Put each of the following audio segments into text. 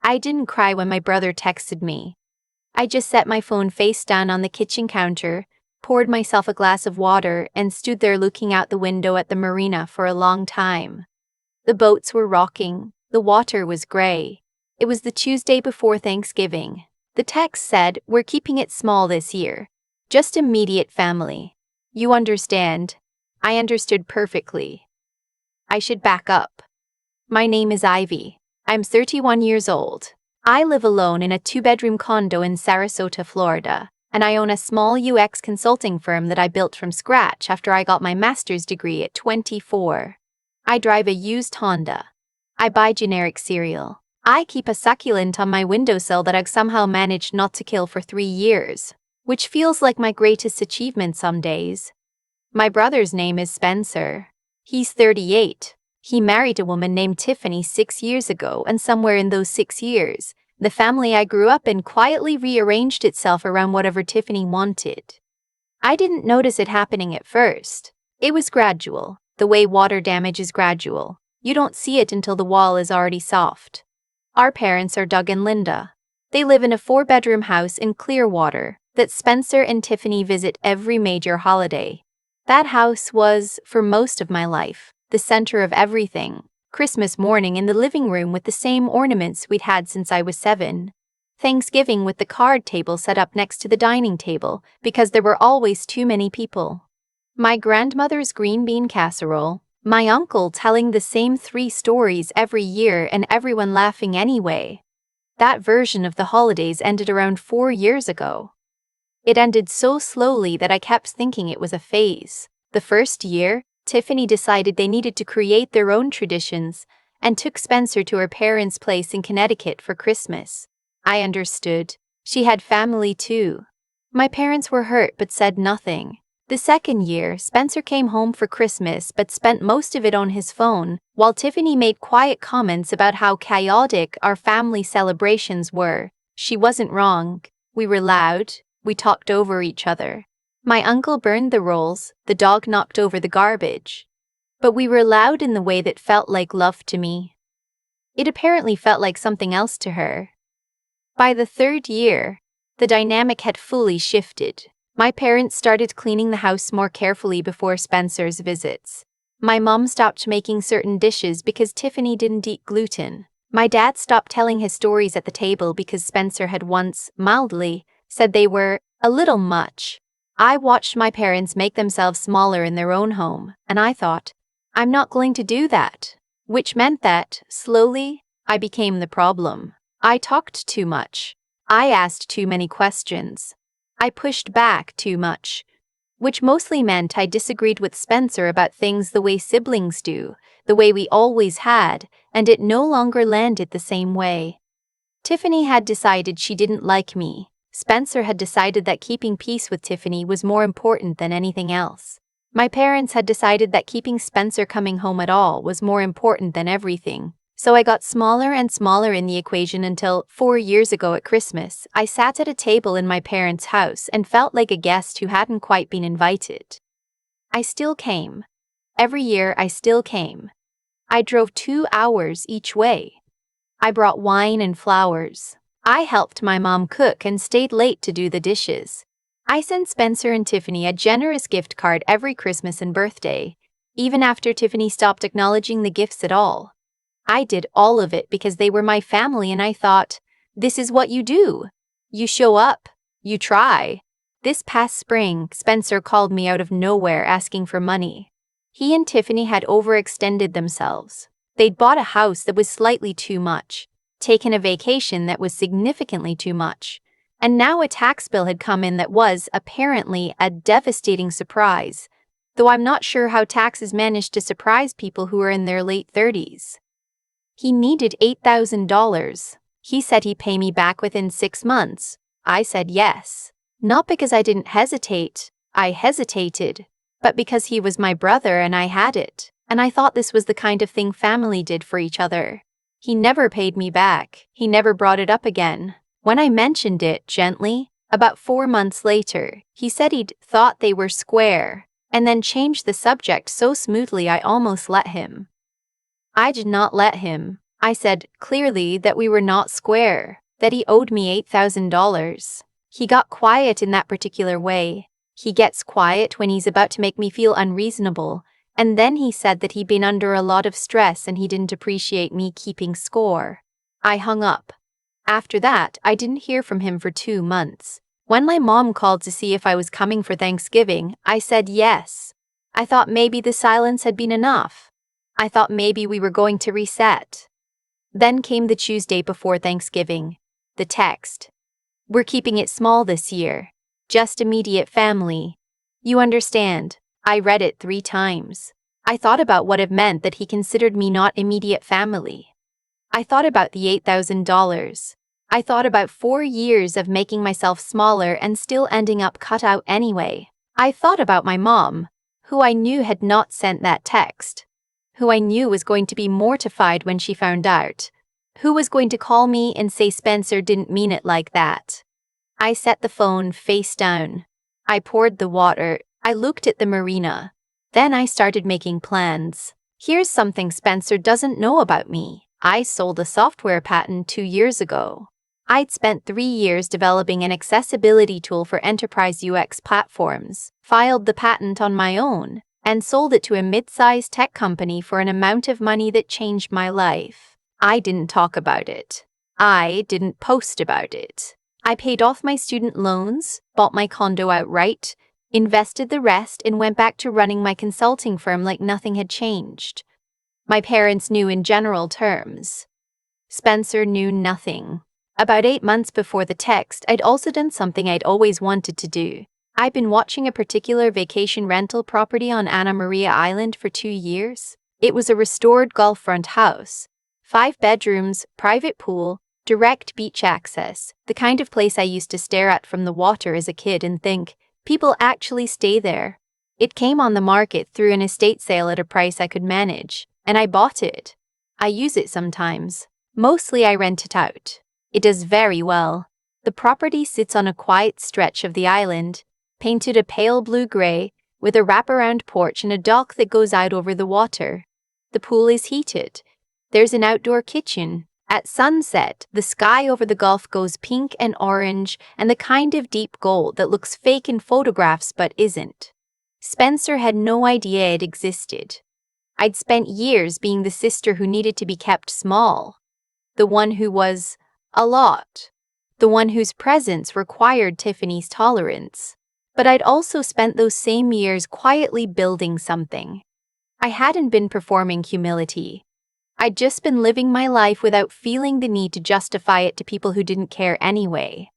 I didn't cry when my brother texted me. I just set my phone face down on the kitchen counter, poured myself a glass of water, and stood there looking out the window at the marina for a long time. The boats were rocking. The water was gray. It was the Tuesday before Thanksgiving. The text said, "We're keeping it small this year. Just immediate family." You understand? I understood perfectly. I should back up. My name is Ivy. I'm 31 years old. I live alone in a 2-bedroom condo in Sarasota, Florida, and I own a small UX consulting firm that I built from scratch after I got my master's degree at 24. I drive a used Honda. I buy generic cereal. I keep a succulent on my windowsill that I've somehow managed not to kill for 3 years, which feels like my greatest achievement some days. My brother's name is Spencer. He's 38. He married a woman named Tiffany 6 years ago, and somewhere in those 6 years, the family I grew up in quietly rearranged itself around whatever Tiffany wanted. I didn't notice it happening at first. It was gradual, the way water damage is gradual. You don't see it until the wall is already soft. Our parents are Doug and Linda. They live in a 4-bedroom house in Clearwater that Spencer and Tiffany visit every major holiday. That house was, for most of my life, the center of everything. Christmas morning in the living room with the same ornaments we'd had since I was 7. Thanksgiving with the card table set up next to the dining table because there were always too many people. My grandmother's green bean casserole. My uncle telling the same 3 stories every year and everyone laughing anyway. That version of the holidays ended around 4 years ago. It ended so slowly that I kept thinking it was a phase. The first year, Tiffany decided they needed to create their own traditions and took Spencer to her parents' place in Connecticut for Christmas. I understood. She had family too. My parents were hurt but said nothing. The second year, Spencer came home for Christmas but spent most of it on his phone, while Tiffany made quiet comments about how chaotic our family celebrations were. She wasn't wrong. We were loud. We talked over each other. My uncle burned the rolls, the dog knocked over the garbage. But we were loud in the way that felt like love to me. It apparently felt like something else to her. By the 3rd year, the dynamic had fully shifted. My parents started cleaning the house more carefully before Spencer's visits. My mom stopped making certain dishes because Tiffany didn't eat gluten. My dad stopped telling his stories at the table because Spencer had once, mildly, said they were a little much. I watched my parents make themselves smaller in their own home, and I thought, I'm not going to do that. Which meant that, slowly, I became the problem. I talked too much. I asked too many questions. I pushed back too much, which mostly meant I disagreed with Spencer about things the way siblings do, the way we always had, and it no longer landed the same way. Tiffany had decided she didn't like me. Spencer had decided that keeping peace with Tiffany was more important than anything else. My parents had decided that keeping Spencer coming home at all was more important than everything. So I got smaller and smaller in the equation until, 4 years ago at Christmas, I sat at a table in my parents' house and felt like a guest who hadn't quite been invited. I still came. Every year I still came. I drove 2 hours each way. I brought wine and flowers. I helped my mom cook and stayed late to do the dishes. I sent Spencer and Tiffany a generous gift card every Christmas and birthday, even after Tiffany stopped acknowledging the gifts at all. I did all of it because they were my family, and I thought, this is what you do. You show up. You try. This past spring, Spencer called me out of nowhere asking for money. He and Tiffany had overextended themselves. They'd bought a house that was slightly too much, taken a vacation that was significantly too much, and now a tax bill had come in that was, apparently, a devastating surprise, though I'm not sure how taxes manage to surprise people who are in their late 30s. He needed $8,000. He said he'd pay me back within 6 months. I said yes. Not because I didn't hesitate. I hesitated. But because he was my brother and I had it. And I thought this was the kind of thing family did for each other. He never paid me back. He never brought it up again. When I mentioned it gently, about 4 months later, he said he'd thought they were square, and then changed the subject so smoothly I almost let him. I did not let him. I said clearly that we were not square, that he owed me $8,000. He got quiet in that particular way. He gets quiet when he's about to make me feel unreasonable, and then he said that he'd been under a lot of stress and he didn't appreciate me keeping score. I hung up. After that, I didn't hear from him for 2 months. When my mom called to see if I was coming for Thanksgiving, I said yes. I thought maybe the silence had been enough. I thought maybe we were going to reset. Then came the Tuesday before Thanksgiving. The text. We're keeping it small this year. Just immediate family. You understand. I read it 3 times. I thought about what it meant that he considered me not immediate family. I thought about the $8,000. I thought about 4 years of making myself smaller and still ending up cut out anyway. I thought about my mom, who I knew had not sent that text, who I knew was going to be mortified when she found out, who was going to call me and say Spencer didn't mean it like that. I set the phone face down. I poured the water. I looked at the marina. Then I started making plans. Here's something Spencer doesn't know about me. I sold a software patent 2 years ago. I'd spent 3 years developing an accessibility tool for enterprise UX platforms, filed the patent on my own, and sold it to a mid-sized tech company for an amount of money that changed my life. I didn't talk about it. I didn't post about it. I paid off my student loans, bought my condo outright, invested the rest, and went back to running my consulting firm like nothing had changed. My parents knew in general terms. Spencer knew nothing. About 8 months before the text, I'd also done something I'd always wanted to do. I'd been watching a particular vacation rental property on Anna Maria Island for 2 years. It was a restored Gulfront house. 5 bedrooms, private pool, direct beach access, the kind of place I used to stare at from the water as a kid and think, people actually stay there. It came on the market through an estate sale at a price I could manage, and I bought it. I use it sometimes. Mostly I rent it out. It does very well. The property sits on a quiet stretch of the island, painted a pale blue-gray, with a wraparound porch and a dock that goes out over the water. The pool is heated. There's an outdoor kitchen. At sunset, the sky over the Gulf goes pink and orange and the kind of deep gold that looks fake in photographs but isn't. Spencer had no idea it existed. I'd spent years being the sister who needed to be kept small. The one who was a lot. The one whose presence required Tiffany's tolerance. But I'd also spent those same years quietly building something. I hadn't been performing humility. I'd just been living my life without feeling the need to justify it to people who didn't care anyway.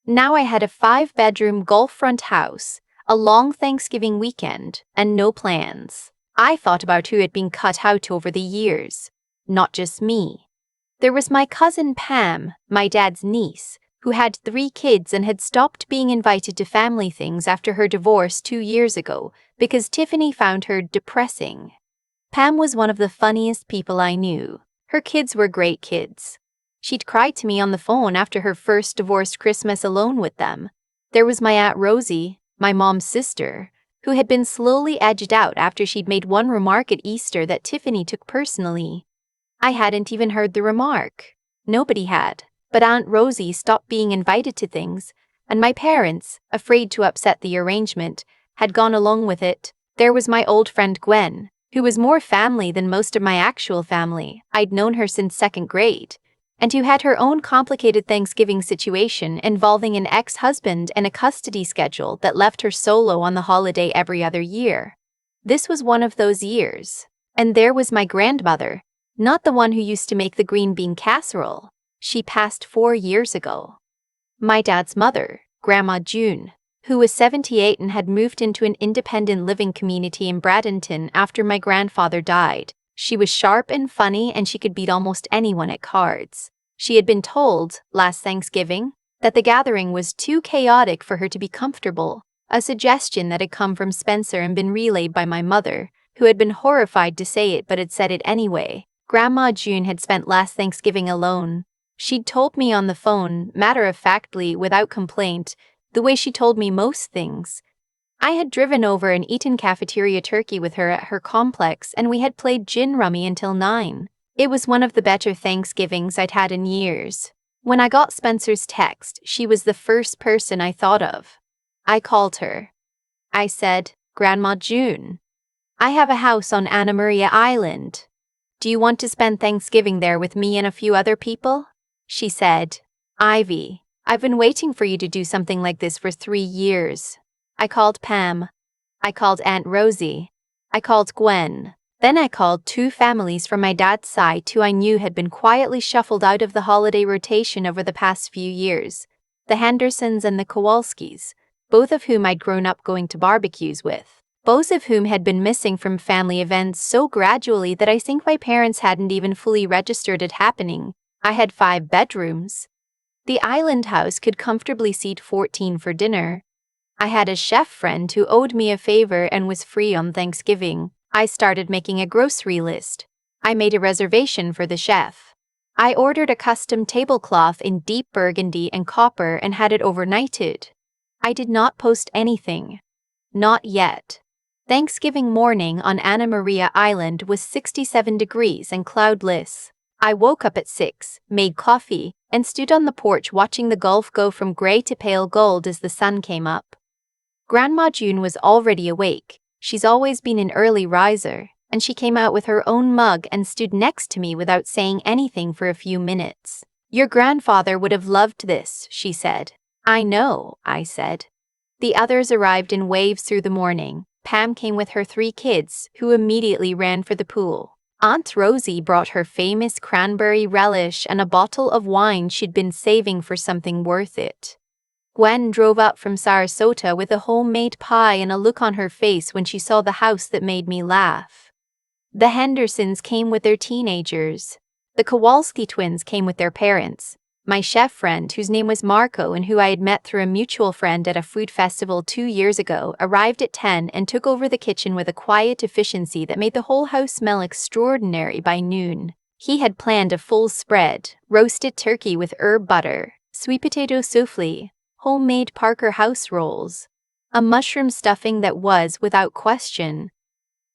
Now I had a 5-bedroom Gulfront house, a long Thanksgiving weekend, and no plans. I thought about who had been cut out over the years, not just me. There was my cousin Pam, my dad's niece, who had 3 kids and had stopped being invited to family things after her divorce 2 years ago because Tiffany found her depressing. Pam was one of the funniest people I knew. Her kids were great kids. She'd cried to me on the phone after her first divorced Christmas alone with them. There was my Aunt Rosie, my mom's sister, who had been slowly edged out after she'd made one remark at Easter that Tiffany took personally. I hadn't even heard the remark. Nobody had. But Aunt Rosie stopped being invited to things, and my parents, afraid to upset the arrangement, had gone along with it. There was my old friend Gwen, who was more family than most of my actual family. I'd known her since 2nd grade, and who had her own complicated Thanksgiving situation involving an ex-husband and a custody schedule that left her solo on the holiday every other year. This was one of those years. And there was my grandmother, not the one who used to make the green bean casserole. She passed 4 years ago. My dad's mother, Grandma June, who was 78 and had moved into an independent living community in Bradenton after my grandfather died. She was sharp and funny, and she could beat almost anyone at cards. She had been told, last Thanksgiving, that the gathering was too chaotic for her to be comfortable, a suggestion that had come from Spencer and been relayed by my mother, who had been horrified to say it but had said it anyway. Grandma June had spent last Thanksgiving alone. She'd told me on the phone, matter-of-factly, without complaint, the way she told me most things. I had driven over and eaten cafeteria turkey with her at her complex, and we had played gin rummy until 9. It was one of the better Thanksgivings I'd had in years. When I got Spencer's text, she was the first person I thought of. I called her. I said, "Grandma June, I have a house on Anna Maria Island. Do you want to spend Thanksgiving there with me and a few other people?" She said, "Ivy, I've been waiting for you to do something like this for 3 years." I called Pam. I called Aunt Rosie. I called Gwen. Then I called 2 families from my dad's side who I knew had been quietly shuffled out of the holiday rotation over the past few years, the Hendersons and the Kowalskis, both of whom I'd grown up going to barbecues with. Both of whom had been missing from family events so gradually that I think my parents hadn't even fully registered it happening. I had 5 bedrooms. The island house could comfortably seat 14 for dinner. I had a chef friend who owed me a favor and was free on Thanksgiving. I started making a grocery list. I made a reservation for the chef. I ordered a custom tablecloth in deep burgundy and copper and had it overnighted. I did not post anything. Not yet. Thanksgiving morning on Anna Maria Island was 67 degrees and cloudless. I woke up at 6, made coffee, and stood on the porch watching the Gulf go from gray to pale gold as the sun came up. Grandma June was already awake. She's always been an early riser, and she came out with her own mug and stood next to me without saying anything for a few minutes. "Your grandfather would have loved this," she said. "I know," I said. The others arrived in waves through the morning. Pam came with her 3 kids, who immediately ran for the pool. Aunt Rosie brought her famous cranberry relish and a bottle of wine she'd been saving for something worth it. Gwen drove up from Sarasota with a homemade pie and a look on her face when she saw the house that made me laugh. The Hendersons came with their teenagers. The Kowalski twins came with their parents. My chef friend, whose name was Marco and who I had met through a mutual friend at a food festival 2 years ago, arrived at 10 and took over the kitchen with a quiet efficiency that made the whole house smell extraordinary by noon. He had planned a full spread: roasted turkey with herb butter, sweet potato soufflé, homemade Parker house rolls, a mushroom stuffing that was, without question,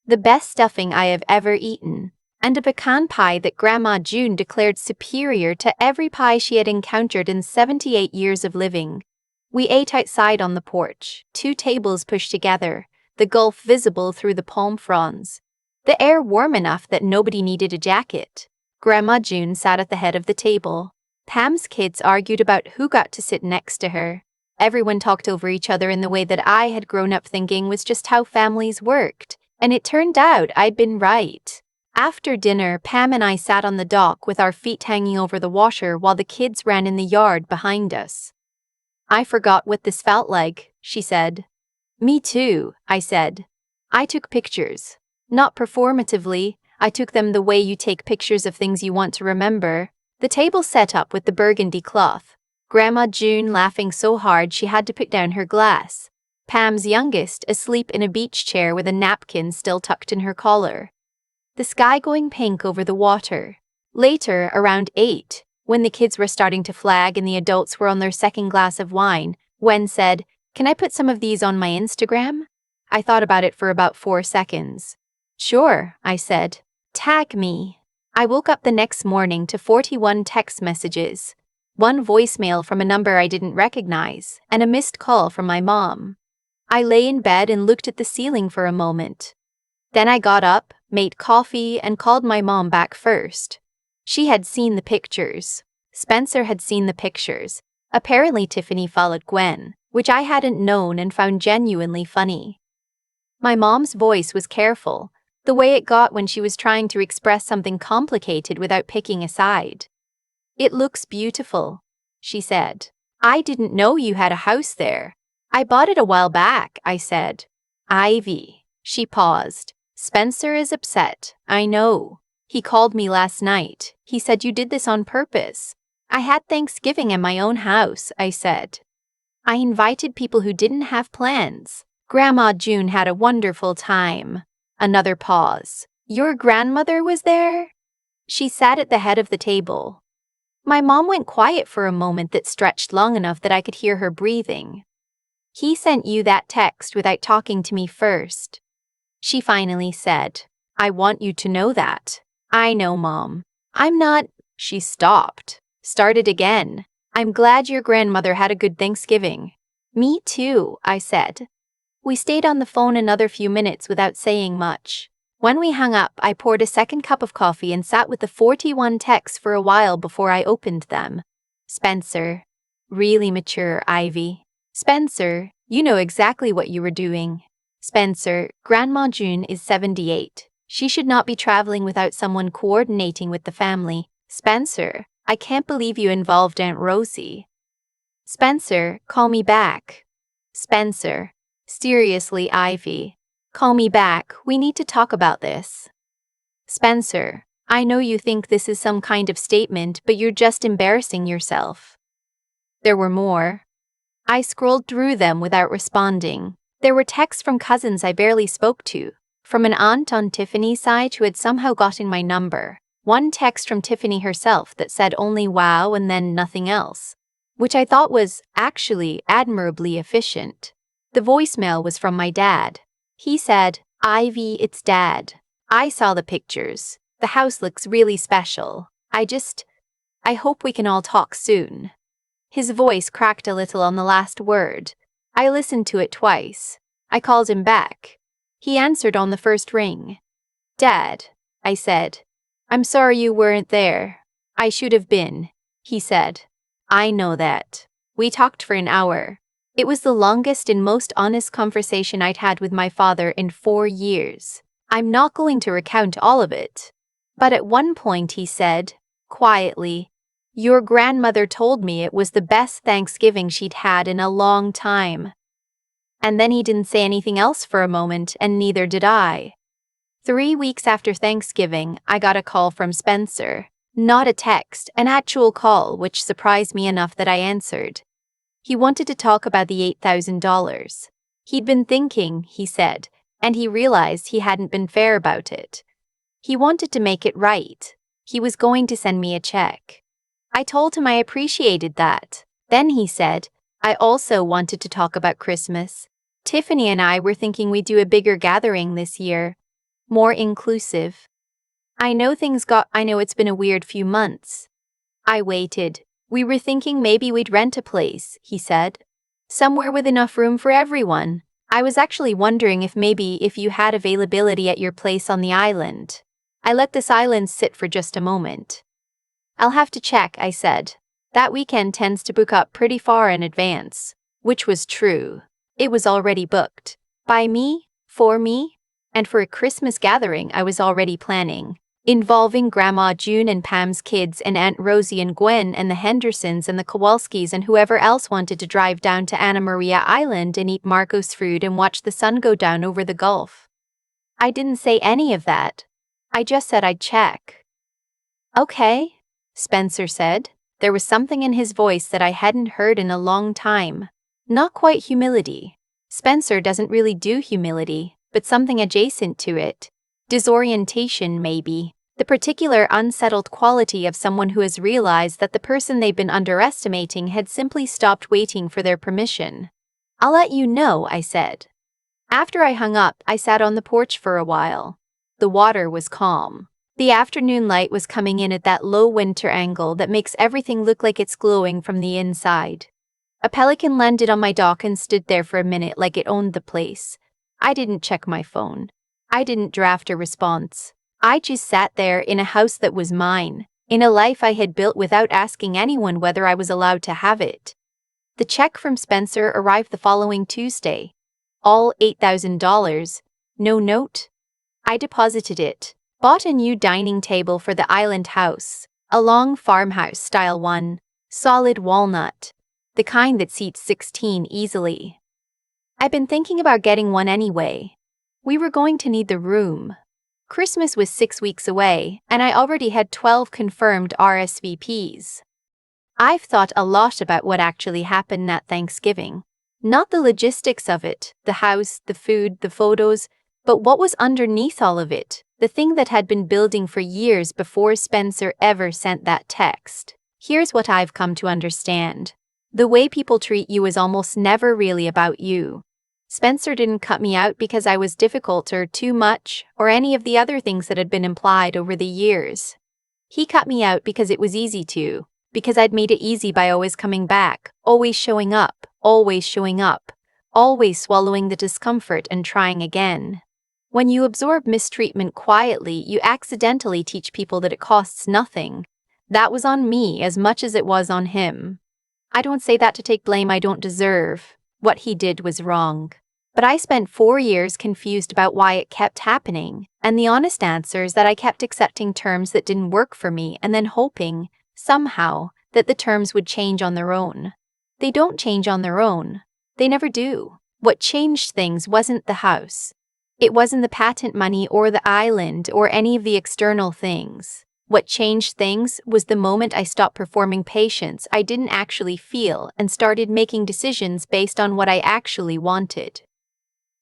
the best stuffing I have ever eaten, and a pecan pie that Grandma June declared superior to every pie she had encountered in 78 years of living. We ate outside on the porch, 2 tables pushed together, the Gulf visible through the palm fronds, the air warm enough that nobody needed a jacket. Grandma June sat at the head of the table. Pam's kids argued about who got to sit next to her. Everyone talked over each other in the way that I had grown up thinking was just how families worked, and it turned out I'd been right. After dinner, Pam and I sat on the dock with our feet hanging over the water while the kids ran in the yard behind us. "I forgot what this felt like," she said. "Me too," I said. "I took pictures. Not performatively, I took them the way you take pictures of things you want to remember." The table set up with the burgundy cloth. Grandma June laughing so hard she had to put down her glass. Pam's youngest asleep in a beach chair with a napkin still tucked in her collar. The sky going pink over the water. Later, around 8, when the kids were starting to flag and the adults were on their second glass of wine, Gwen said, "Can I put some of these on my Instagram?" I thought about it for about 4 seconds. "Sure," I said. "Tag me." I woke up the next morning to 41 text messages, 1 voicemail from a number I didn't recognize, and a missed call from my mom. I lay in bed and looked at the ceiling for a moment. Then I got up, made coffee, and called my mom back first. She had seen the pictures. Spencer had seen the pictures. Apparently Tiffany followed Gwen, which I hadn't known and found genuinely funny. My mom's voice was careful, the way it got when she was trying to express something complicated without picking a side. "It looks beautiful," she said. "I didn't know you had a house there." "I bought it a while back," I said. "Ivy." She paused. "Spencer is upset, I know. He called me last night. He said you did this on purpose." "I had Thanksgiving in my own house," I said. "I invited people who didn't have plans." Grandma June had a wonderful time. Another pause. "Your grandmother was there?" She sat at the head of the table. My mom went quiet for a moment that stretched long enough that I could hear her breathing. "He sent you that text without talking to me first," she finally said. "I want you to know that." "I know, Mom." I'm not. She stopped. Started again. I'm glad your grandmother had a good Thanksgiving. Me too, I said. We stayed on the phone another few minutes without saying much. When we hung up, I poured a second cup of coffee and sat with the 41 texts for a while before I opened them. Spencer. Really mature, Ivy. Spencer, you know exactly what you were doing. Spencer, Grandma June is 78. She should not be traveling without someone coordinating with the family. Spencer, I can't believe you involved Aunt Rosie. Spencer, call me back. Spencer, seriously, Ivy. Call me back, we need to talk about this. Spencer, I know you think this is some kind of statement, but you're just embarrassing yourself. There were more. I scrolled through them without responding. There were texts from cousins I barely spoke to, from an aunt on Tiffany's side who had somehow gotten my number, one text from Tiffany herself that said only wow and then nothing else, which I thought was actually admirably efficient. The voicemail was from my dad. He said, Ivy, it's Dad. I saw the pictures. The house looks really special. I hope we can all talk soon. His voice cracked a little on the last word. I listened to it twice. I called him back. He answered on the first ring. Dad, I said. I'm sorry you weren't there. I should have been, he said. I know that. We talked for an hour. It was the longest and most honest conversation I'd had with my father in 4 years. I'm not going to recount all of it. But at one point he said, quietly, your grandmother told me it was the best Thanksgiving she'd had in a long time. And then he didn't say anything else for a moment, and neither did I. 3 weeks after Thanksgiving, I got a call from Spencer. Not a text, an actual call, which surprised me enough that I answered. He wanted to talk about the $8,000. He'd been thinking, he said, and he realized he hadn't been fair about it. He wanted to make it right. He was going to send me a check. I told him I appreciated that. Then he said, I also wanted to talk about Christmas. Tiffany and I were thinking we'd do a bigger gathering this year. More inclusive. I know it's been a weird few months. I waited. We were thinking maybe we'd rent a place, he said. Somewhere with enough room for everyone. I was actually wondering if you had availability at your place on the island. I let this island sit for just a moment. I'll have to check, I said. That weekend tends to book up pretty far in advance. Which was true. It was already booked. By me, for me, and for a Christmas gathering I was already planning, involving Grandma June and Pam's kids and Aunt Rosie and Gwen and the Hendersons and the Kowalskis and whoever else wanted to drive down to Anna Maria Island and eat Marcos fruit and watch the sun go down over the Gulf. I didn't say any of that. I just said I'd check. Okay, Spencer said. There was something in his voice that I hadn't heard in a long time. Not quite humility. Spencer doesn't really do humility, but something adjacent to it. Disorientation, maybe. The particular unsettled quality of someone who has realized that the person they've been underestimating had simply stopped waiting for their permission. I'll let you know, I said. After I hung up, I sat on the porch for a while. The water was calm. The afternoon light was coming in at that low winter angle that makes everything look like it's glowing from the inside. A pelican landed on my dock and stood there for a minute like it owned the place. I didn't check my phone. I didn't draft a response. I just sat there in a house that was mine, in a life I had built without asking anyone whether I was allowed to have it. The check from Spencer arrived the following Tuesday. All $8,000. No note. I deposited it. Bought a new dining table for the island house, a long farmhouse-style one, solid walnut, the kind that seats 16 easily. I've been thinking about getting one anyway. We were going to need the room. Christmas was 6 weeks away, and I already had 12 confirmed RSVPs. I've thought a lot about what actually happened that Thanksgiving. Not the logistics of it, the house, the food, the photos, but what was underneath all of it, the thing that had been building for years before Spencer ever sent that text. Here's what I've come to understand. The way people treat you is almost never really about you. Spencer didn't cut me out because I was difficult or too much, or any of the other things that had been implied over the years. He cut me out because it was easy to, because I'd made it easy by always coming back, always showing up, always swallowing the discomfort and trying again. When you absorb mistreatment quietly, you accidentally teach people that it costs nothing. That was on me as much as it was on him. I don't say that to take blame I don't deserve. What he did was wrong. But I spent 4 years confused about why it kept happening, and the honest answer is that I kept accepting terms that didn't work for me and then hoping, somehow, that the terms would change on their own. They don't change on their own. They never do. What changed things wasn't the house. It wasn't the patent money or the island or any of the external things. What changed things was the moment I stopped performing patience I didn't actually feel and started making decisions based on what I actually wanted.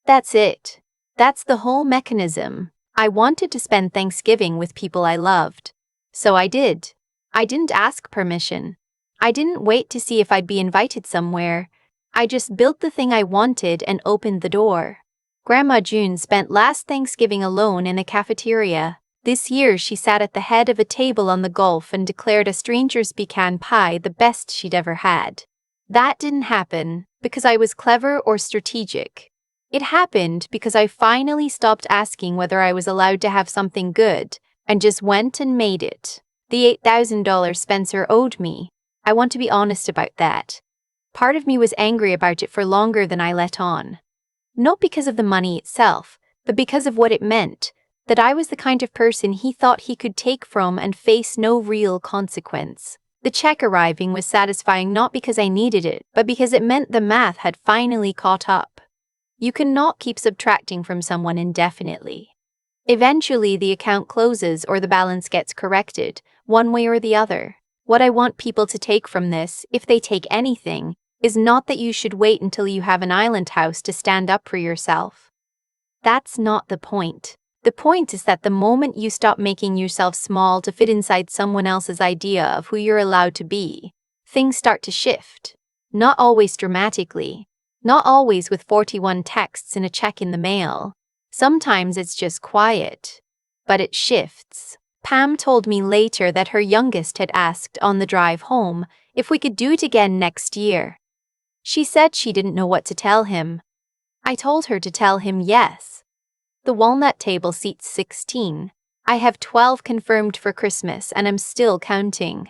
That's it. That's the whole mechanism. I wanted to spend Thanksgiving with people I loved. So I did. I didn't ask permission. I didn't wait to see if I'd be invited somewhere. I just built the thing I wanted and opened the door. Grandma June spent last Thanksgiving alone in a cafeteria. This year she sat at the head of a table on the Gulf and declared a stranger's pecan pie the best she'd ever had. That didn't happen because I was clever or strategic. It happened because I finally stopped asking whether I was allowed to have something good and just went and made it. The $8,000 Spencer owed me. I want to be honest about that. Part of me was angry about it for longer than I let on. Not because of the money itself, but because of what it meant, that I was the kind of person he thought he could take from and face no real consequence. The check arriving was satisfying not because I needed it, but because it meant the math had finally caught up. You cannot keep subtracting from someone indefinitely. Eventually, the account closes or the balance gets corrected, one way or the other. What I want people to take from this, if they take anything, is not that you should wait until you have an island house to stand up for yourself. That's not the point. The point is that the moment you stop making yourself small to fit inside someone else's idea of who you're allowed to be, things start to shift. Not always dramatically. Not always with 41 texts and a check in the mail. Sometimes it's just quiet. But it shifts. Pam told me later that her youngest had asked on the drive home if we could do it again next year. She said she didn't know what to tell him. I told her to tell him yes. The walnut table seats 16. I have 12 confirmed for Christmas and I'm still counting.